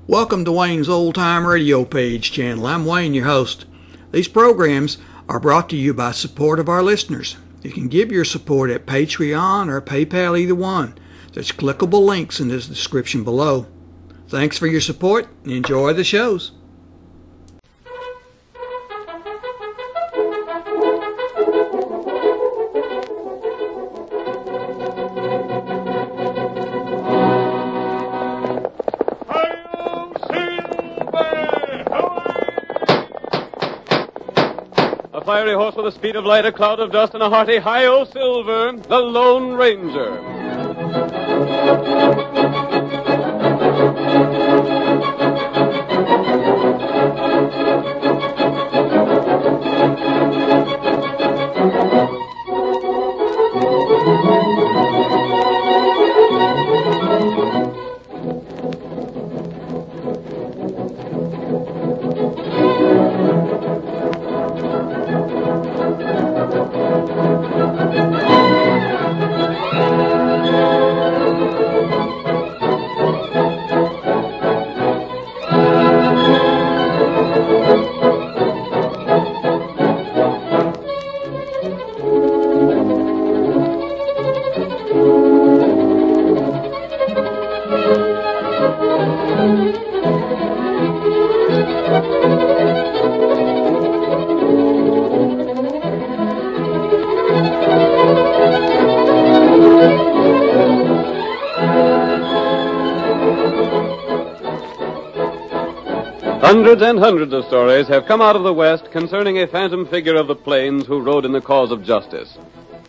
Welcome to Wayne's Old Time Radio Page channel. I'm Wayne, your host. These programs are brought to you by support of our listeners. You can give your support at Patreon or PayPal, either one. There's clickable links in the description below. Thanks for your support and enjoy the shows. A fiery horse with the speed of light, a cloud of dust, and a hearty hi-yo silver, the Lone Ranger. Hundreds and hundreds of stories have come out of the West concerning a phantom figure of the plains who rode in the cause of justice.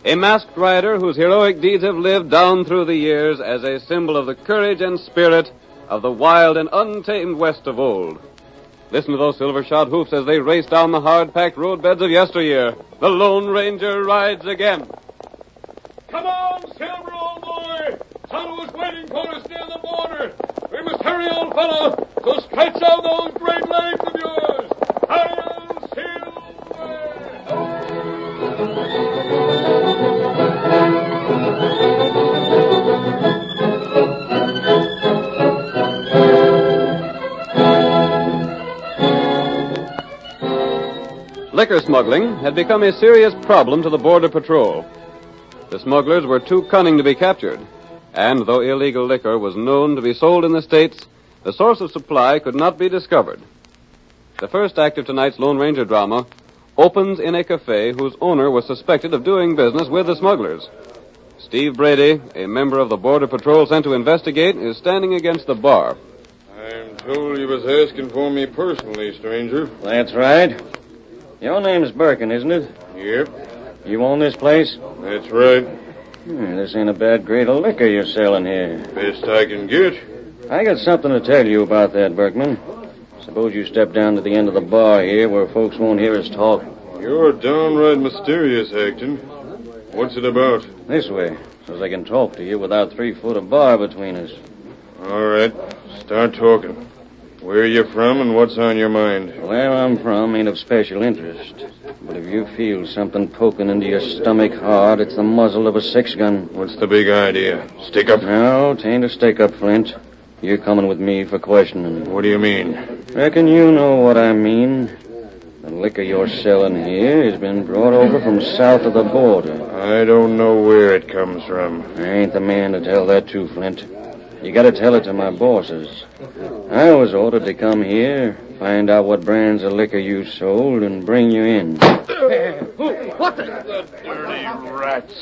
A masked rider whose heroic deeds have lived down through the years as a symbol of the courage and spirit of the wild and untamed West of old. Listen to those silver-shod hoofs as they race down the hard-packed roadbeds of yesteryear. The Lone Ranger rides again. Come on, Silver, old boy! Tonto's waiting for us near the border. We must hurry, old fellow, so stretch out those great legs of yours. Hurry on, Silver! Liquor smuggling had become a serious problem to the Border Patrol. The smugglers were too cunning to be captured, and though illegal liquor was known to be sold in the States, the source of supply could not be discovered. The first act of tonight's Lone Ranger drama opens in a cafe whose owner was suspected of doing business with the smugglers. Steve Brady, a member of the Border Patrol sent to investigate, is standing against the bar. I'm told you was asking for me personally, stranger. That's right. Your name's Burkman, isn't it? Yep, You own this place? that's right. This ain't a bad grade of liquor you're selling here. Best I can get. I got something to tell you about that, Burkman. Suppose you step down to the end of the bar here where folks won't hear us talk. You're downright mysterious, Acton. What's it about? This way, so they can talk to you without 3 foot of bar between us. All right, start talking. Where are you from and what's on your mind? Where I'm from ain't of special interest. But if you feel something poking into your stomach hard, it's the muzzle of a 6-gun. What's the big idea? Stick up? No, 'tain't a stick-up, Flint. You're coming with me for questioning. What do you mean? Reckon you know what I mean. The liquor you're selling here has been brought over from south of the border. I don't know where it comes from. I ain't the man to tell that to, Flint. You gotta tell it to my bosses. I was ordered to come here, find out what brands of liquor you sold, and bring you in. What the? The dirty rats.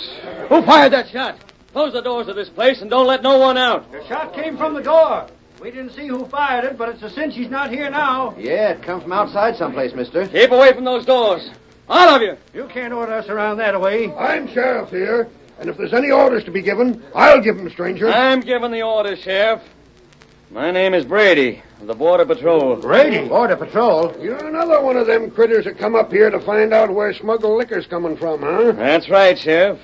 Who fired that shot? Close the doors of this place and don't let no one out. The shot came from the door. We didn't see who fired it, but it's a cinch he's not here now. Yeah, it come from outside someplace, mister. Keep away from those doors. All of you. You can't order us around that way. I'm sheriff here, and if there's any orders to be given, I'll give them, stranger. I'm giving the orders, Sheriff. My name is Brady, of the Border Patrol. Brady? Border Patrol. You're another one of them critters that come up here to find out where smuggled liquor's coming from, huh? That's right, Sheriff.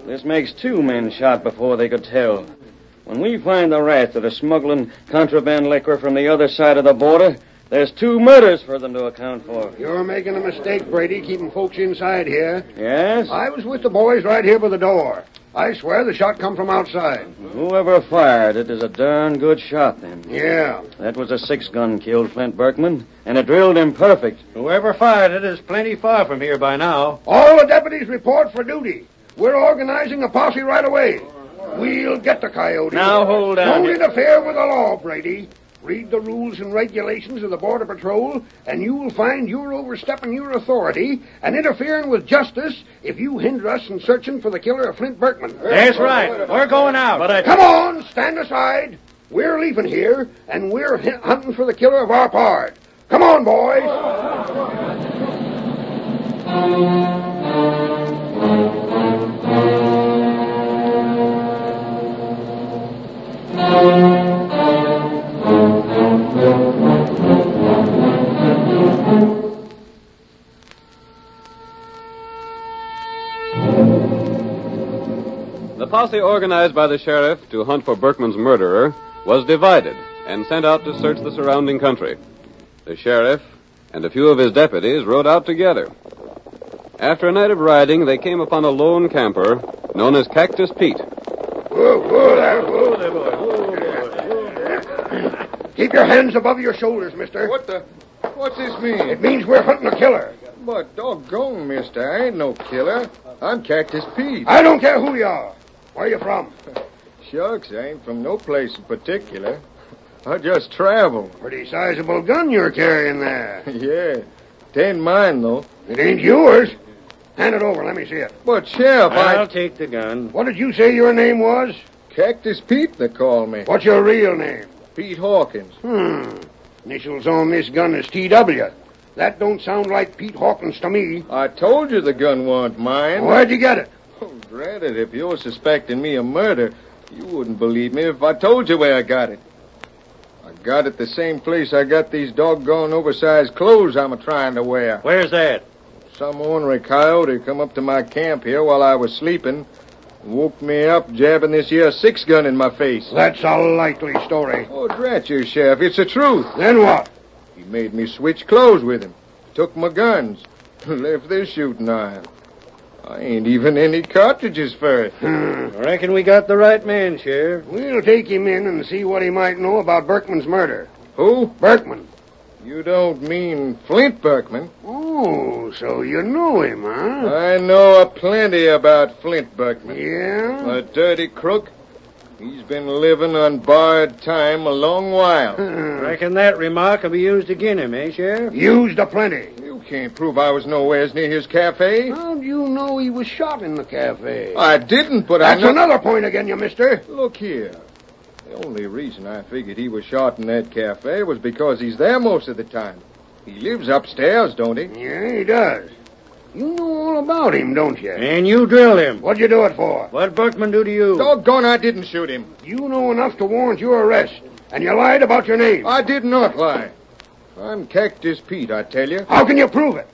This makes 2 men shot before they could tell. When we find the rats that are smuggling contraband liquor from the other side of the border, There's 2 murders for them to account for. You're making a mistake, Brady, keeping folks inside here. Yes? I was with the boys right here by the door. I swear the shot come from outside. Whoever fired it is a darn good shot, then. Yeah. That was a 6-gun killed Flint Burkman, and it drilled him perfect. Whoever fired it is plenty far from here by now. All the deputies report for duty. We're organizing a posse right away. We'll get the coyote. Now, hold on. Don't interfere with the law, Brady. Read the rules and regulations of the Border Patrol, and you will find you're overstepping your authority and interfering with justice if you hinder us in searching for the killer of Flint Burkman. That's right. We're going out. Come on, stand aside. We're leaving here, and we're hunting for the killer of our pard. Come on, boys. The posse organized by the sheriff to hunt for Burkman's murderer was divided and sent out to search the surrounding country. The sheriff and a few of his deputies rode out together. After a night of riding, they came upon a lone camper known as Cactus Pete. Whoa there, Keep your hands above your shoulders, mister. What's this mean? It means we're hunting a killer. But doggone, mister, I ain't no killer. I'm Cactus Pete. I don't care who you are. Where you from? Shucks, I ain't from no place in particular. I just travel. Pretty sizable gun you're carrying there. Yeah. Tain't mine, though. It ain't yours. Hand it over. Let me see it. But, Sheriff, I'll take the gun. What did you say your name was? Cactus Pete, they call me. What's your real name? Pete Hawkins. Initials on this gun is T.W. That don't sound like Pete Hawkins to me. I told you the gun wasn't mine. Where'd you get it? Oh, granted, if you're suspecting me of murder, you wouldn't believe me if I told you where I got it. I got it the same place I got these doggone oversized clothes I'm a-trying to wear. Where's that? Some ornery coyote come up to my camp here while I was sleeping, woke me up jabbing this here 6-gun in my face. That's a likely story. Oh, drat you, Sheriff, it's the truth. Then what? He made me switch clothes with him, took my guns, left this shooting iron. I ain't even any cartridges for it. I reckon we got the right man, Sheriff. We'll take him in and see what he might know about Burkman's murder. Who? Burkman. You don't mean Flint Burkman? Oh, so you know him, huh? I know a plenty about Flint Burkman. Yeah? A dirty crook. He's been living on borrowed time a long while. Reckon that remark will be used again him, eh, Sheriff? Used aplenty. You can't prove I was nowhere near his cafe. How'd you know he was shot in the cafe? I didn't, but That's I know... another point again, you mister. Look here. The only reason I figured he was shot in that cafe was because he's there most of the time. He lives upstairs, don't he? Yeah, he does. You know all about him, don't you? And you drilled him. What'd you do it for? What'd Burkman do to you? Doggone, I didn't shoot him. You know enough to warrant your arrest, and you lied about your name. I did not lie. I'm Cactus Pete, I tell you. How can you prove it?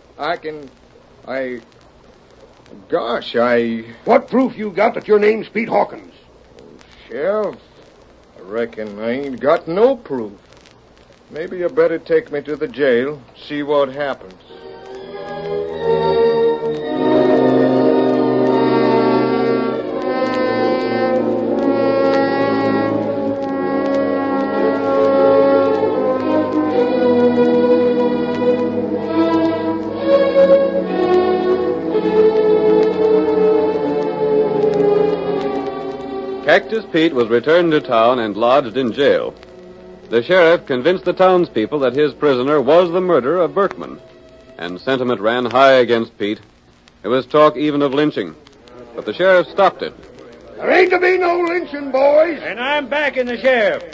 Gosh, What proof you got that your name's Pete Hawkins? Sheriff, I reckon I ain't got no proof. Maybe you better take me to the jail, see what happens. Cactus Pete was returned to town and lodged in jail. The sheriff convinced the townspeople that his prisoner was the murderer of Burkman, and sentiment ran high against Pete. There was talk even of lynching, but the sheriff stopped it. There ain't to be no lynching, boys. And I'm backing the sheriff.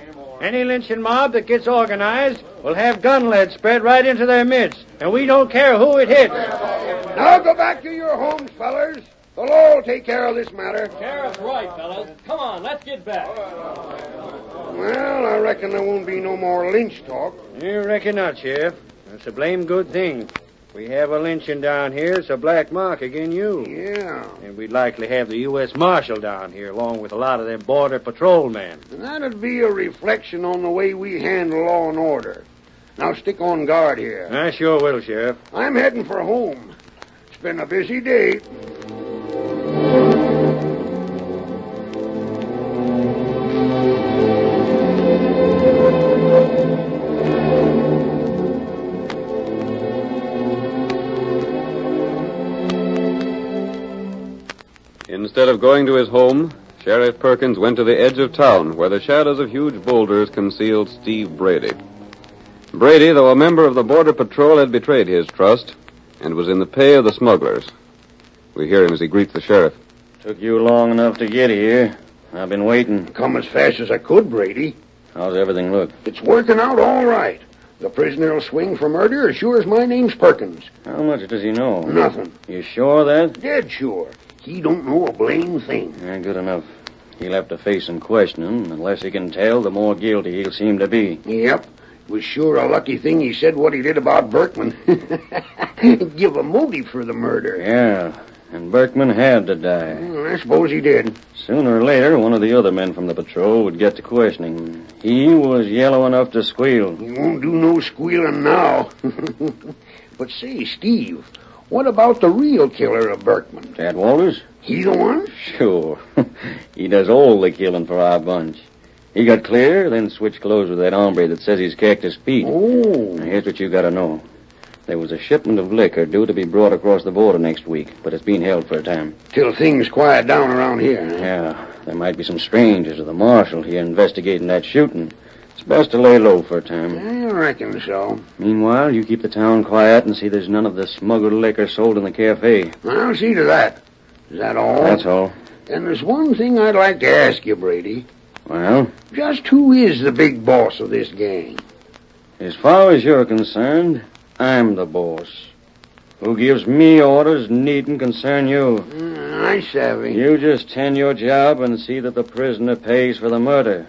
Any lynching mob that gets organized will have gun lead spread right into their midst, and we don't care who it hits. Now go back to your homes, fellers. The law will take care of this matter. Sheriff's right, fellas. Come on, let's get back. Well, I reckon there won't be no more lynch talk. You reckon not, Sheriff. That's a blame good thing. We have a lynching down here, it's a black mark again you. Yeah. And we'd likely have the U.S. Marshal down here, along with a lot of them Border Patrol men. And that'd be a reflection on the way we handle law and order. Now stick on guard here. I sure will, Sheriff. I'm heading for home. It's been a busy day. Instead of going to his home, Sheriff Perkins went to the edge of town where the shadows of huge boulders concealed Steve Brady. Brady, though a member of the Border Patrol, had betrayed his trust and was in the pay of the smugglers. We hear him as he greets the sheriff. Took you long enough to get here. I've been waiting. Come as fast as I could, Brady. How's everything look? It's working out all right. The prisoner will swing for murder as sure as my name's Perkins. How much does he know? Nothing. You sure of that? Dead sure. He don't know a blame thing. Yeah, good enough. He'll have to face some questioning. Unless he can tell, the more guilty he'll seem to be. Yep. It was sure a lucky thing he said what he did about Burkman. Give a motive for the murder. Yeah, and Burkman had to die. Well, I suppose he did. Sooner or later, one of the other men from the patrol would get to questioning. He was yellow enough to squeal. He won't do no squealing now. But say, Steve, what about the real killer of Burkman? Tad Walters? He the one? Sure. He does all the killing for our bunch. He got clear, then switched clothes with that hombre that says he's Cactus Pete. Oh. Now, here's what you gotta know. There was a shipment of liquor due to be brought across the border next week, but it's being held for a time. Till things quiet down around here, huh? Yeah, there might be some strangers or the marshal here investigating that shooting. It's best to lay low for a time. I reckon so. Meanwhile, you keep the town quiet and see there's none of the smuggled liquor sold in the cafe. I'll see to that. Is that all? That's all. And there's one thing I'd like to ask you, Brady. Well? Just who is the big boss of this gang? As far as you're concerned, I'm the boss. Who gives me orders needn't concern you. I savvy. You just tend your job and see that the prisoner pays for the murder.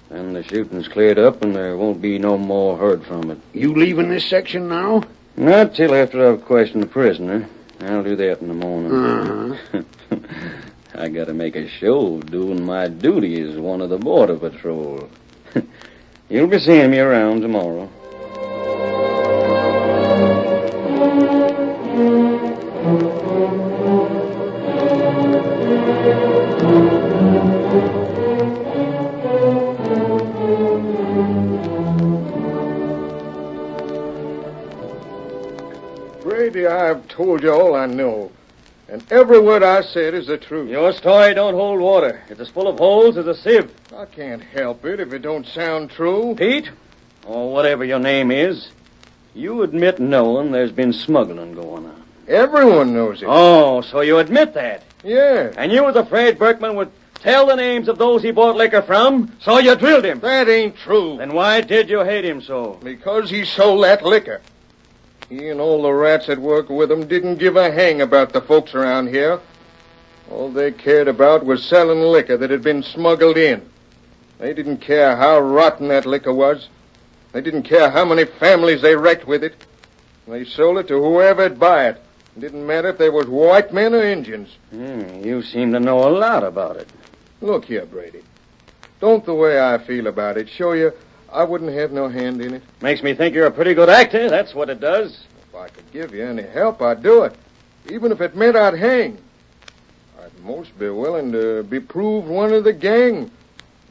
Then the shooting's cleared up and there won't be no more heard from it. You leaving this section now? Not till after I've questioned the prisoner. I'll do that in the morning. Uh-huh. I gotta make a show doing my duty as one of the Border Patrol. You'll be seeing me around tomorrow. Brady, I've told you all I know. And every word I said is the truth. Your story don't hold water. It's as full of holes as a sieve. I can't help it if it don't sound true. Pete, or whatever your name is, you admit knowing there's been smuggling going on. Everyone knows it. Oh, so you admit that. Yeah. And you was afraid Burkman would tell the names of those he bought liquor from, so you drilled him. That ain't true. Then why did you hate him so? Because he sold that liquor. He and all the rats that work with him didn't give a hang about the folks around here. All they cared about was selling liquor that had been smuggled in. They didn't care how rotten that liquor was. They didn't care how many families they wrecked with it. They sold it to whoever'd buy it. It didn't matter if they was white men or Indians. You seem to know a lot about it. Look here, Brady. Don't the way I feel about it show you I wouldn't have no hand in it? Makes me think you're a pretty good actor, that's what it does. If I could give you any help, I'd do it. Even if it meant I'd hang. I'd most be willing to be proved one of the gang.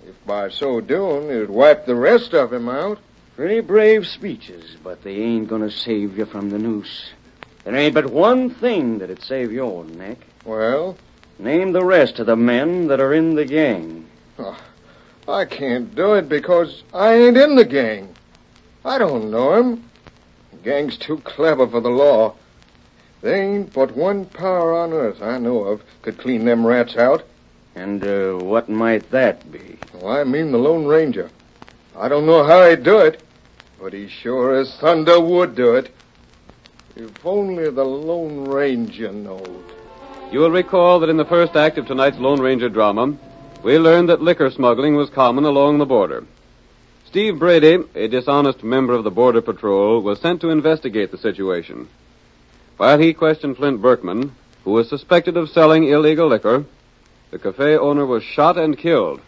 If by so doing, it'd wipe the rest of him out. Pretty brave speeches, but they ain't gonna save you from the noose. There ain't but one thing that'd save your neck. Well? Name the rest of the men that are in the gang. Oh, I can't do it because I ain't in the gang. I don't know him. The gang's too clever for the law. There ain't but one power on earth I know of could clean them rats out. And what might that be? Well, I mean the Lone Ranger. I don't know how he'd do it, but he sure as thunder would do it. If only the Lone Ranger knowed. You will recall that in the first act of tonight's Lone Ranger drama, we learned that liquor smuggling was common along the border. Steve Brady, a dishonest member of the Border Patrol, was sent to investigate the situation. While he questioned Flint Burkman, who was suspected of selling illegal liquor, the cafe owner was shot and killed.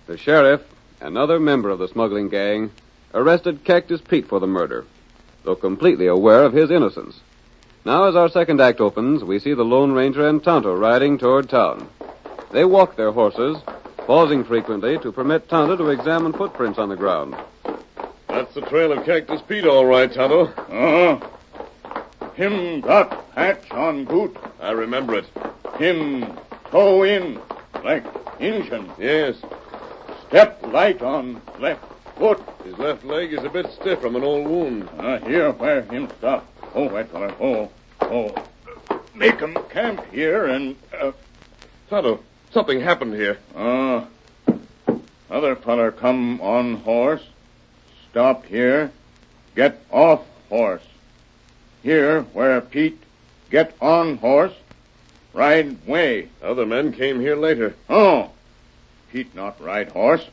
The sheriff, another member of the smuggling gang, arrested Cactus Pete for the murder, though completely aware of his innocence. Now, as our second act opens, we see the Lone Ranger and Tonto riding toward town. They walk their horses, pausing frequently to permit Tonto to examine footprints on the ground. That's the trail of Cactus Pete, all right, Tonto. Uh-huh. Him got patch on boot. I remember it. Him toe in like Injun. Yes. Step light on left foot. His left leg is a bit stiff from an old wound. Here where him stop. Oh, white feller. Oh. Make 'em camp here and... Tonto, something happened here. Other feller come on horse. Stop here. Get off horse. Here where Pete get on horse. Ride way. Other men came here later. Oh. Pete not ride horse.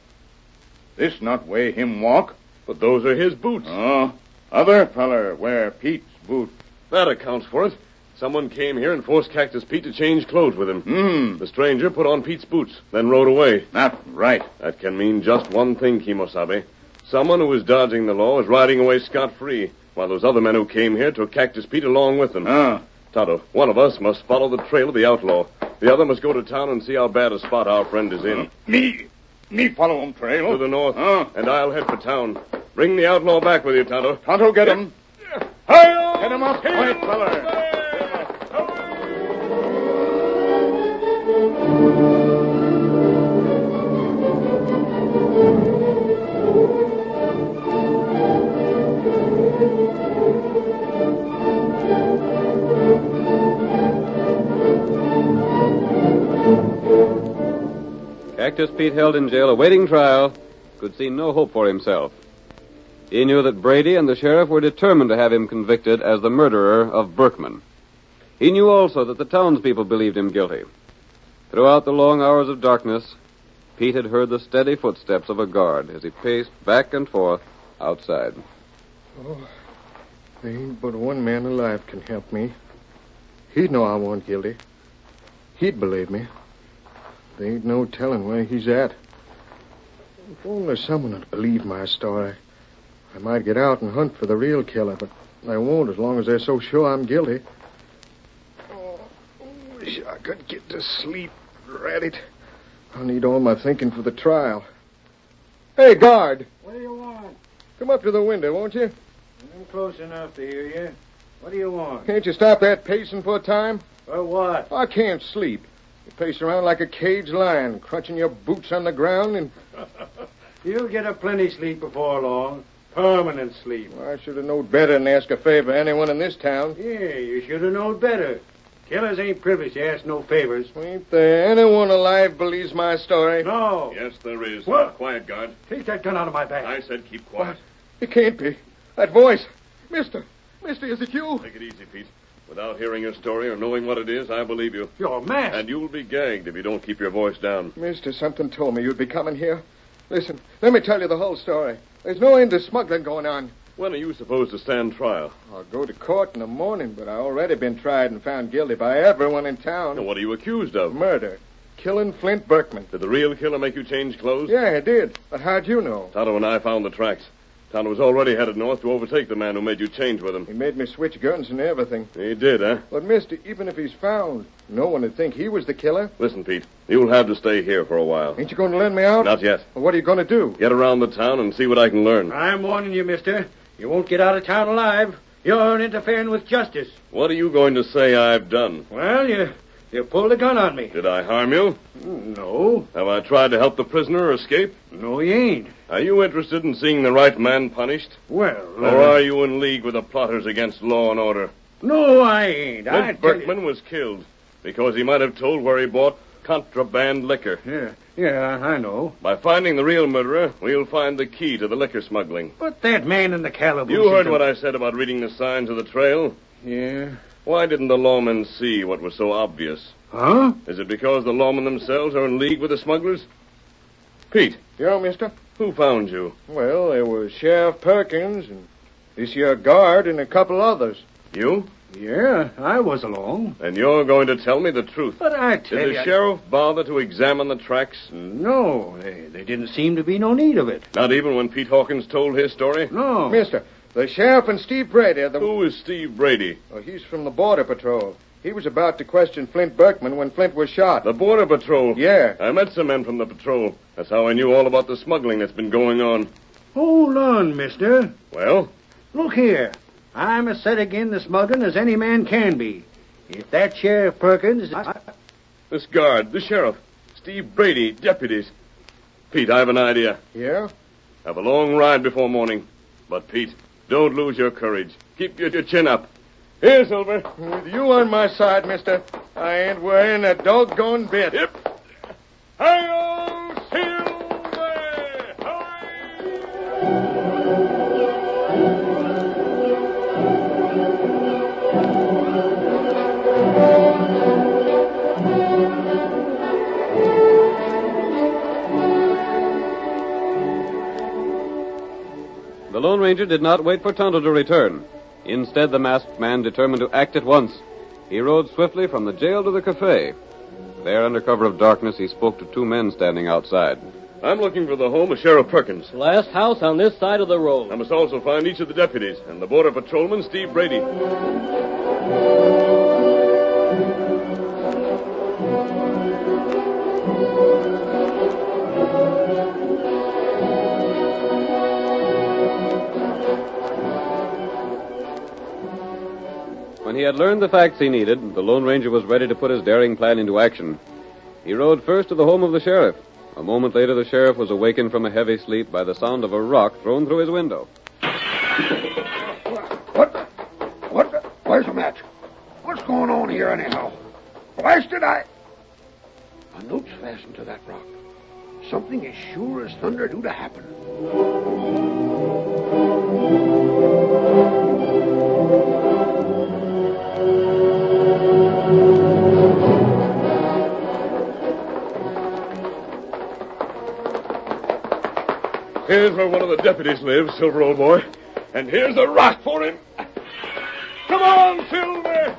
This not way him walk. But those are his boots. Other feller wear Pete's boot. That accounts for it. Someone came here and forced Cactus Pete to change clothes with him. The stranger put on Pete's boots, then rode away. Not right. That can mean just one thing, Kimosabe. Someone who was dodging the law is riding away scot-free, while those other men who came here took Cactus Pete along with them. Tonto, one of us must follow the trail of the outlaw. The other must go to town and see how bad a spot our friend is in. Me follow him trail. To the north, and I'll head for town. Bring the outlaw back with you, Tonto. Tonto, get him. Get him up, white feller. Cactus Pete, held in jail awaiting trial, could see no hope for himself. He knew that Brady and the sheriff were determined to have him convicted as the murderer of Burkman. He knew also that the townspeople believed him guilty. Throughout the long hours of darkness, Pete had heard the steady footsteps of a guard as he paced back and forth outside. Oh, there ain't but one man alive can help me. He'd know I wasn't guilty. He'd believe me. There ain't no telling where he's at. If only someone would believe my story, I might get out and hunt for the real killer, but they won't as long as they're so sure I'm guilty. Oh, wish I could get to sleep. Rat it. I'll need all my thinking for the trial. Hey, guard. What do you want? Come up to the window, won't you? I'm close enough to hear you. What do you want? Can't you stop that pacing for a time? For what? I can't sleep. You pace around like a caged lion, crunching your boots on the ground and... You'll get a plenty sleep before long. Permanent sleep. Well, I should have known better than ask a favor of anyone in this town. Yeah, you should have known better. Killers ain't privileged to ask no favors. Ain't there anyone alive believes my story? No. Yes, there is. What? Quiet, guard. Take that gun out of my back. I said keep quiet. It can't be. That voice. Mister, is it you? Take it easy, Pete. Without hearing your story or knowing what it is, I believe you. You're mad. And you'll be gagged if you don't keep your voice down. Mister, something told me you'd be coming here. Listen, let me tell you the whole story. There's no end to smuggling going on. When are you supposed to stand trial? I'll go to court in the morning, but I've already been tried and found guilty by everyone in town. Now, what are you accused of? Murder. Killing Flint Burkman. Did the real killer make you change clothes? Yeah, he did. But how'd you know? Tonto and I found the tracks. Tonto was already headed north to overtake the man who made you change with him. He made me switch guns and everything. He did, huh? But, mister, even if he's found, no one would think he was the killer. Listen, Pete, you'll have to stay here for a while. Ain't you going to lend me out? Not yet. Well, what are you going to do? Get around the town and see what I can learn. I'm warning you, mister. You won't get out of town alive. You're interfering with justice. What are you going to say I've done? Well, you pulled a gun on me. Did I harm you? No. Have I tried to help the prisoner escape? No, you ain't. Are you interested in seeing the right man punished? Well, Or are you in league with the plotters against law and order? No, I ain't. Flint Burkman was killed because he might have told where he bought contraband liquor. Yeah, I know. By finding the real murderer, we'll find the key to the liquor smuggling. But that man in the calaboose... You heard what I said about reading the signs of the trail? Yeah. Why didn't the lawmen see what was so obvious? Huh? Is it because the lawmen themselves are in league with the smugglers? Pete. Yeah, mister? Who found you? Well, there was Sheriff Perkins and this here guard and a couple others. You? Yeah, I was along. And you're going to tell me the truth. But I tell you... Did the sheriff bother to examine the tracks? No, there didn't seem to be no need of it. Not even when Pete Hawkins told his story? No. Mister, the sheriff and Steve Brady are the... Who is Steve Brady? Oh, he's from the Border Patrol. He was about to question Flint Burkman when Flint was shot. The Border Patrol? Yeah. I met some men from the patrol. That's how I knew all about the smuggling that's been going on. Hold on, mister. Well? Look here. I'm as set again the smuggling as any man can be. If that Sheriff Perkins... This guard, the sheriff, Steve Brady, deputies. Pete, I have an idea. Yeah? Have a long ride before morning. But, Pete, don't lose your courage. Keep your chin up. Here, Silver. With you on my side, mister, I ain't worrying a doggone bit. Yep. Hi-yo, Silver! The Lone Ranger did not wait for Tonto to return. Instead, the masked man determined to act at once. He rode swiftly from the jail to the cafe. There, under cover of darkness, he spoke to two men standing outside. I'm looking for the home of Sheriff Perkins. Last house on this side of the road. I must also find each of the deputies and the border patrolman, Steve Brady. When he had learned the facts he needed, the Lone Ranger was ready to put his daring plan into action. He rode first to the home of the sheriff. A moment later, the sheriff was awakened from a heavy sleep by the sound of a rock thrown through his window. Where's the match? What's going on here, anyhow? Blasted A note's fastened to that rock. Something as sure as thunder due to happen. Here's where one of the deputies lives, Silver, old boy. And here's the rock for him. Come on, Silver!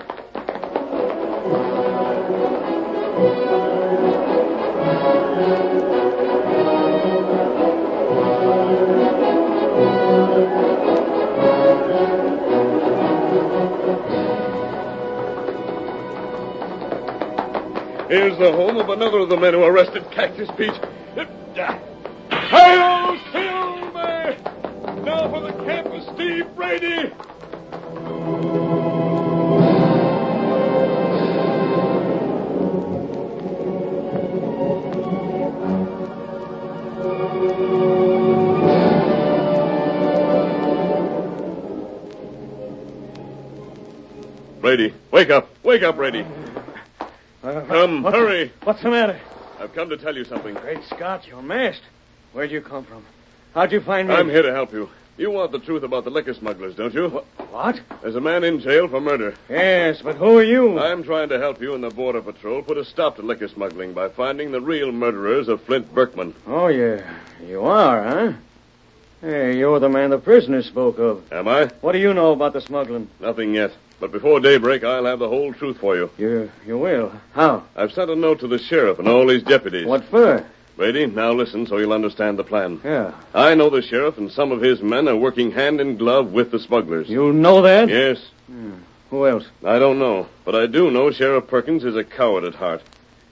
Here's the home of another of the men who arrested Cactus Pete. Hi-yo, Silver! Now for the camp of Steve Brady! Brady, wake up. Wake up, Brady. Come, hurry. What's the matter? I've come to tell you something. Great Scott, you're masked. Where'd you come from? How'd you find me? I'm here to help you. You want the truth about the liquor smugglers, don't you? What? There's a man in jail for murder. Yes, but who are you? I'm trying to help you and the Border Patrol put a stop to liquor smuggling by finding the real murderers of Flint Burkman. Oh, yeah. You are, huh? Hey, you're the man the prisoner spoke of. Am I? What do you know about the smuggling? Nothing yet. But before daybreak, I'll have the whole truth for you. You will? How? I've sent a note to the sheriff and all his deputies. What for? Brady, now listen so you'll understand the plan. Yeah. I know the sheriff and some of his men are working hand in glove with the smugglers. You know that? Yes. Who else? I don't know, but I do know Sheriff Perkins is a coward at heart.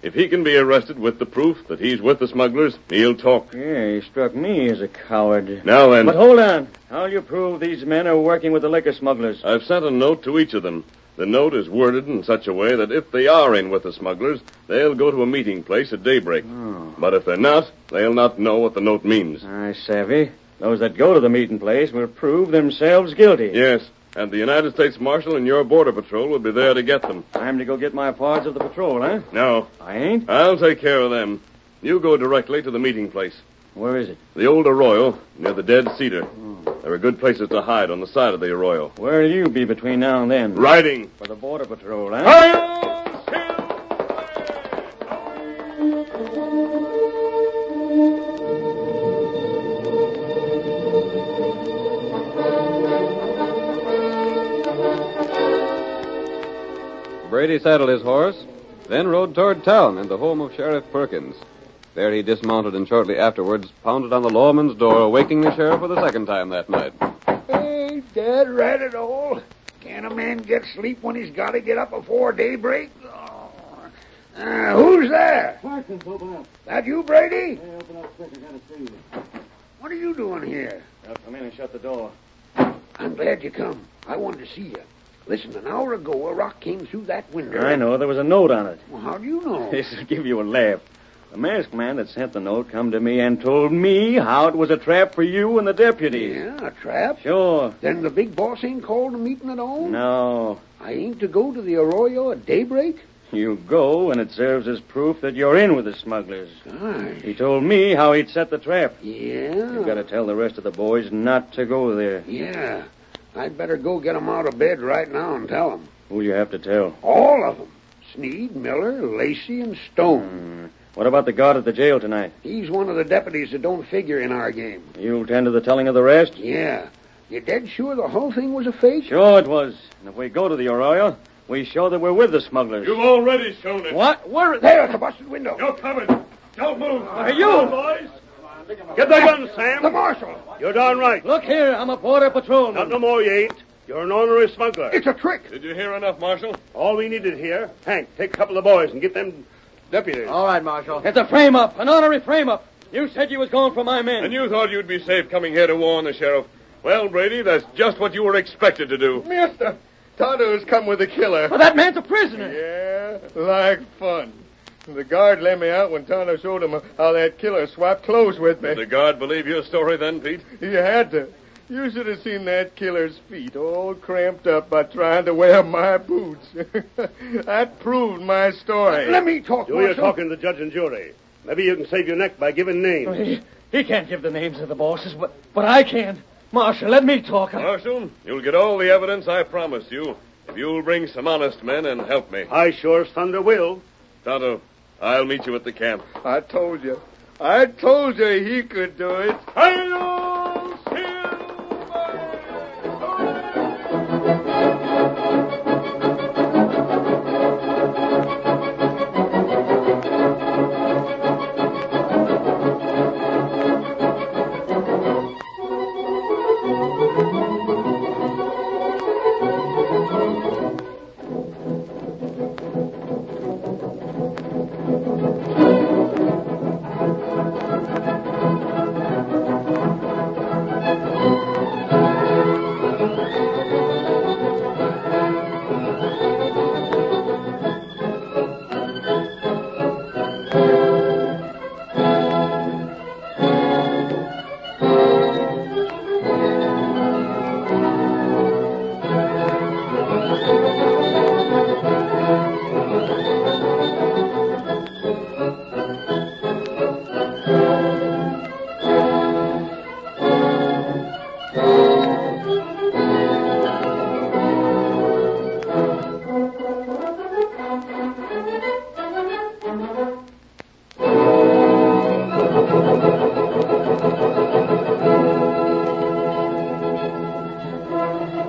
If he can be arrested with the proof that he's with the smugglers, he'll talk. Yeah, he struck me as a coward. Now then. But hold on. How'll you prove these men are working with the liquor smugglers? I've sent a note to each of them. The note is worded in such a way that if they are in with the smugglers, they'll go to a meeting place at daybreak. Oh. But if they're not, they'll not know what the note means. I savvy. Those that go to the meeting place will prove themselves guilty. Yes, and the United States Marshal and your Border Patrol will be there to get them. Time to go get my parts of the patrol, huh? No. I ain't? I'll take care of them. You go directly to the meeting place. Where is it? The old arroyo, near the dead cedar. There are good places to hide on the side of the arroyo. Where'll you be between now and then? Riding. For the Border Patrol, huh? Hi-yo! Brady saddled his horse, then rode toward town and the home of Sheriff Perkins. There he dismounted and shortly afterwards pounded on the lawman's door, waking the sheriff for the second time that night. Hey, Dad, rat it all. Can a man get sleep when he's got to get up before daybreak? Who's there? Parsons, open up. That you, Brady? Hey, open up quick. I gotta see you. What are you doing here? Now come in and shut the door. I'm glad you come. I wanted to see you. Listen, an hour ago, a rock came through that window. I know. There was a note on it. Well, how do you know? This will give you a laugh. The masked man that sent the note come to me and told me how it was a trap for you and the deputies. Yeah, a trap? Sure. Then the big boss ain't called a meeting at all? No. I ain't to go to the Arroyo at daybreak? You go, and it serves as proof that you're in with the smugglers. Gosh. He told me how he'd set the trap. Yeah? You've got to tell the rest of the boys not to go there. Yeah. I'd better go get 'em out of bed right now and tell 'em. Who'll you have to tell? All of 'em. Sneed, Miller, Lacey, and Stone. What about the guard at the jail tonight? He's one of the deputies that don't figure in our game. You'll tend to the telling of the rest? Yeah. You dead sure the whole thing was a fake? Sure it was. And if we go to the Arroyo, we show that we're with the smugglers. You've already shown it. What? Where? There, at the busted window. You're coming. Don't move. Are you? Come on, boys. Get the gun, Sam. The marshal. You're darn right. Look here, I'm a border patrolman. Not no more, you ain't. You're an ornery smuggler. It's a trick. Did you hear enough, Marshal? All we needed here. Hank, take a couple of boys and get them deputies. All right, Marshal. It's a frame-up, an honorary frame-up. You said you was going for my men. And you thought you'd be safe coming here to warn the sheriff. Well, Brady, that's just what you were expected to do. Mister, Tonto's come with the killer. Well, that man's a prisoner. Yeah, like fun. The guard let me out when Tonto showed him how that killer swapped clothes with me. Did the guard believe your story then, Pete? He had to. You should have seen that killer's feet all cramped up by trying to wear my boots. That proved my story. Let me talk, Do your Marshal. talking to the judge and jury. Maybe you can save your neck by giving names. He can't give the names of the bosses, but I can. Marshal, let me talk. Marshal, you'll get all the evidence I promised you if you'll bring some honest men and help me. I sure as thunder will. Tonto, I'll meet you at the camp. I told you. I told you he could do it. Hail, Silver!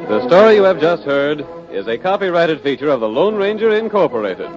The story you have just heard is a copyrighted feature of the Lone Ranger Incorporated.